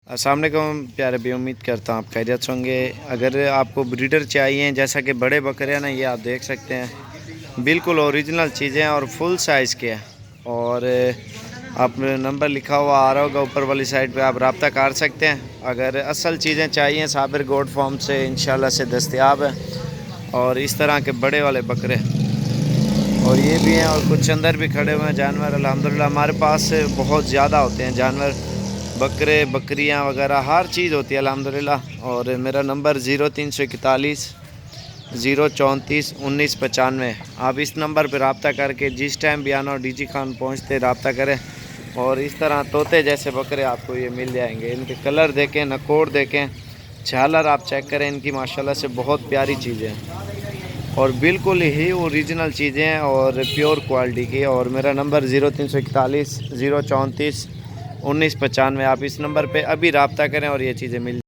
السلام علیکم پیارے بھی، امید کرتا ہوں آپ خیریت سے ہوں گے۔ اگر آپ کو بریڈر چاہیے جیسا کہ بڑے بکرے ہیں نا، یہ آپ دیکھ سکتے ہیں بالکل اوریجنل چیزیں اور فل سائز کے ہیں، اور آپ نمبر لکھا ہوا آ رہا ہوگا اوپر والی سائڈ پہ، آپ رابطہ کر سکتے ہیں۔ اگر اصل چیزیں چاہیے صابر گوٹ فارم سے انشاءاللہ سے دستیاب ہے، اور اس طرح کے بڑے والے بکرے اور یہ بھی ہیں، اور کچھ اندر بھی کھڑے ہوئے ہیں جانور۔ الحمدللہ ہمارے پاس بہت زیادہ ہوتے ہیں جانور، بکرے بکریاں وغیرہ ہر چیز ہوتی ہے الحمدللہ۔ اور میرا نمبر 0341 034 1995، آپ اس نمبر پہ رابطہ کر کے جس ٹائم بھی آنا ہو ڈی جی خان پہنچتے رابطہ کریں، اور اس طرح طوطے جیسے بکرے آپ کو یہ مل جائیں گے۔ ان کے کلر دیکھیں، نکوڑ دیکھیں، جھالر آپ چیک کریں، ان کی ماشاءاللہ سے بہت پیاری چیزیں ہیں، اور بالکل ہی اوریجنل چیزیں ہیں اور پیور کوالٹی کی۔ اور میرا نمبر 0341 034 1995، آپ اس نمبر پہ ابھی رابطہ کریں اور یہ چیزیں مل